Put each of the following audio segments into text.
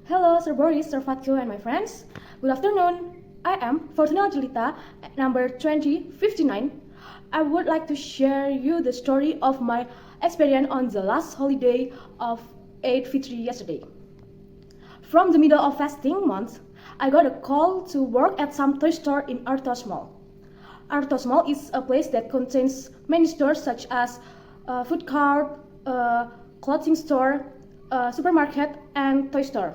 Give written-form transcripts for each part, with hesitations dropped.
Hello, Sir Boris, Sir Fatko, and my friends. Good afternoon. I am Fortunella Jelita, number 2059. I would like to share you the story of my experience on the last holiday of Eid Fitri yesterday. From the middle of fasting month, I got a call to work at some toy store in Arthos Mall. Arthos Mall is a place that contains many stores such as food cart, clothing store, supermarket, and toy store.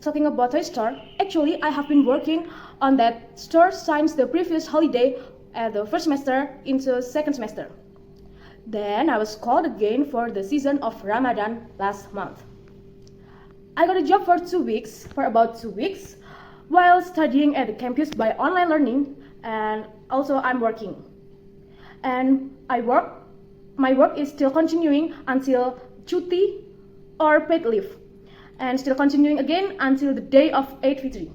Talking about toy store, actually I have been working on that store since the previous holiday at the first semester into second semester. Then I was called again for the season of Ramadan last month. I got a job for about 2 weeks, while studying at the campus by online learning, and also I'm working. And my work is still continuing until cuti or paid leave, and still continuing again until the day of Eid Fitri.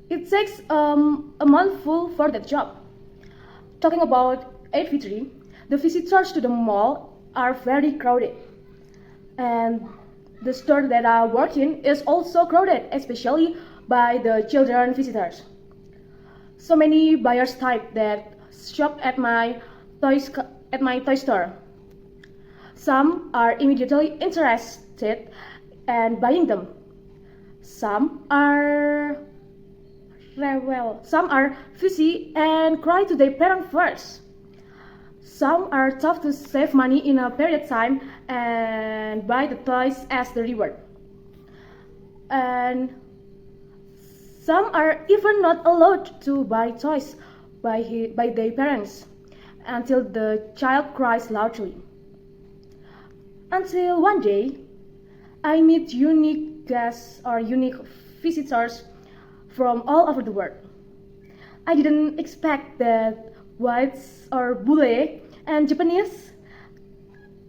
It takes a month full for that job. Talking about Eid Fitri, the visitors to the mall are very crowded. And the store that I work in is also crowded, especially by the children visitors. So many buyers type that shop at my toy store. Some are immediately interested in buying them. Some are fussy and cry to their parents first. Some are tough to save money in a period of time and buy the toys as the reward. And some are even not allowed to buy toys by their parents until the child cries loudly. Until one day, I meet unique guests or unique visitors from all over the world. I didn't expect that whites or bule and Japanese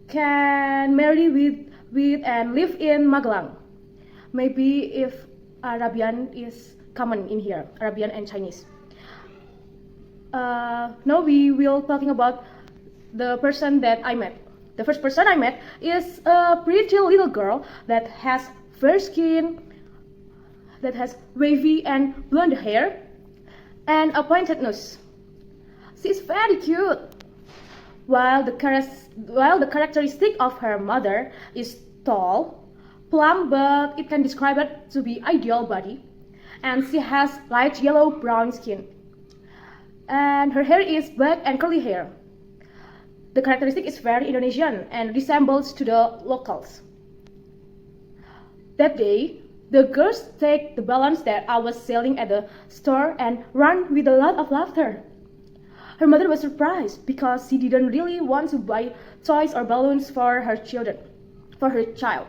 can marry with and live in Magelang. Maybe if Arabian is common in here, Arabian and Chinese. Now we will talking about the person that I met. The first person I met is a pretty little girl that has fair skin, that has wavy and blonde hair, and a pointed nose. She's very cute. While the characteristic of her mother is tall, plump, but it can describe it to be ideal body, and she has light yellow-brown skin, and her hair is black and curly hair. The characteristic is very Indonesian and resembles to the locals. That day, the girls take the balloons that I was selling at the store and run with a lot of laughter. Her mother was surprised because she didn't really want to buy toys or balloons for her child.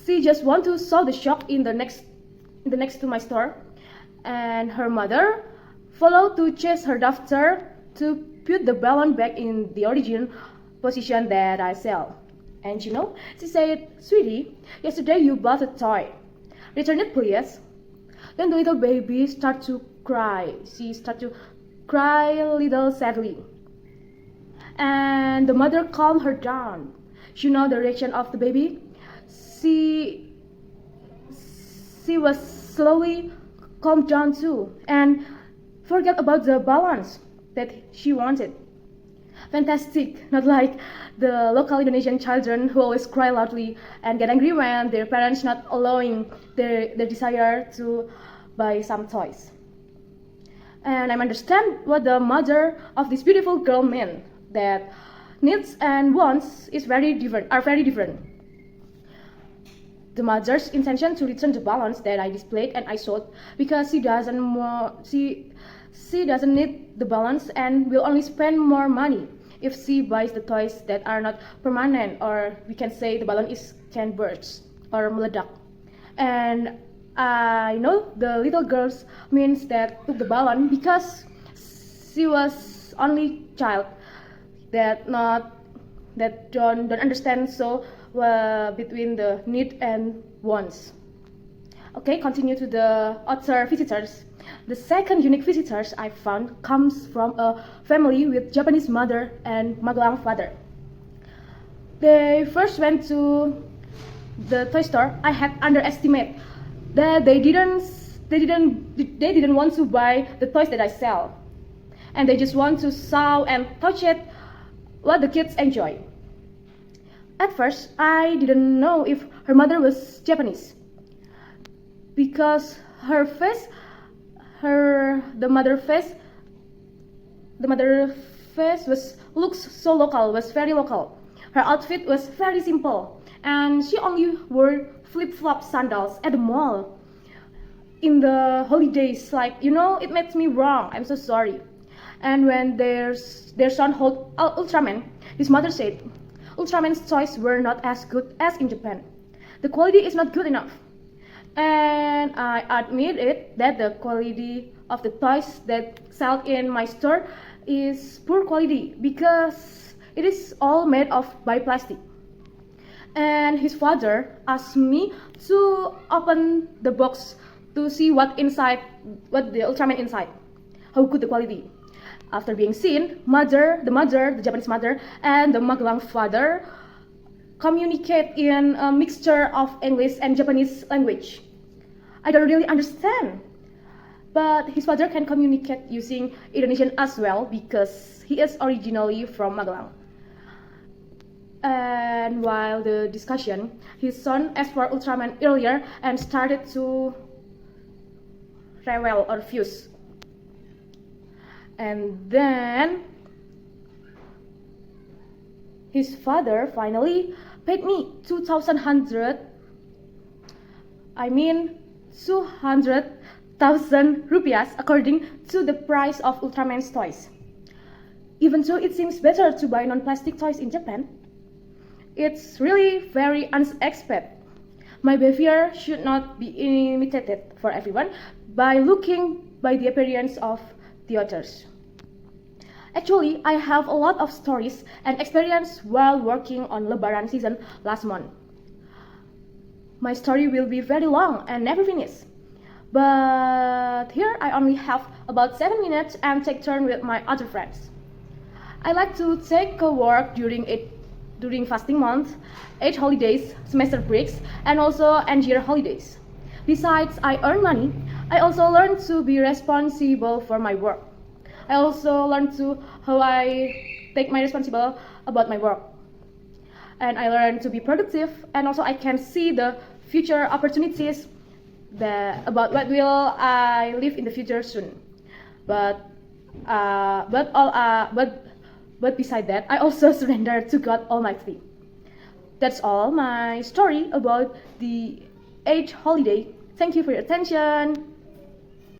She just want to saw the shop in the next to my store, and her mother followed to chase her daughter to put the balloon back in the original position that I sell. And she said, "Sweetie, yesterday you bought a toy. Return it, please." Then the little baby started to cry. She started to cry a little sadly. And the mother calmed her down. You know the reaction of the baby? She was slowly calmed down too and forget about the balloons that she wanted. Fantastic, not like the local Indonesian children who always cry loudly and get angry when their parents not allowing their desire to buy some toys. And I understand what the mother of this beautiful girl meant, that needs and wants are very different. The mother's intention to return the balloons that I displayed and I sold because she doesn't need the balance and will only spend more money if she buys the toys that are not permanent, or we can say the balloon can burst or meledak. And I know the little girls means that took the balloon because she was only child that don't understand so between the need and wants. Okay, continue to the other visitors. The second unique visitors I found comes from a family with Japanese mother and Magelang father. They first went to the toy store, I had underestimated that they didn't want to buy the toys that I sell, and they just want to saw and touch it what the kids enjoy. At first, I didn't know if her mother was Japanese because her face, the mother face looks so local, was very local. Her outfit was very simple, and she only wore flip-flop sandals at the mall in the holidays. Like, it makes me wrong. I'm so sorry. And when their son held Ultraman, his mother said, Ultraman's toys were not as good as in Japan. The quality is not good enough. And I admit it that the quality of the toys that sell in my store is poor quality because it is all made of by plastic. And his father asked me to open the box to see what the Ultraman inside. How good the quality. After being seen, the Japanese mother, and the Magelang father communicate in a mixture of English and Japanese language. I don't really understand, but his father can communicate using Indonesian as well because he is originally from Magelang. And while the discussion, his son asked for Ultraman earlier and started to rebel or refuse. And then his father finally paid me 200,000 rupiahs according to the price of Ultraman's toys. Even though it seems better to buy non-plastic toys in Japan, it's really very unexpected. My behavior should not be imitated for everyone by looking by the appearance of the others. Actually, I have a lot of stories and experience while working on Lebaran season last month. My story will be very long and never finish. But here I only have about 7 minutes and take turn with my other friends. I like to take a work during fasting month, Eid holidays, semester breaks, and also end-year holidays. Besides, I earn money. I also learn to be responsible for my work. I also learn how I take my responsibility about my work. And I learn to be productive, and also I can see the future opportunities about what will I live in the future soon. But beside that, I also surrender to God Almighty. That's all my story about the Eid holiday. Thank you for your attention.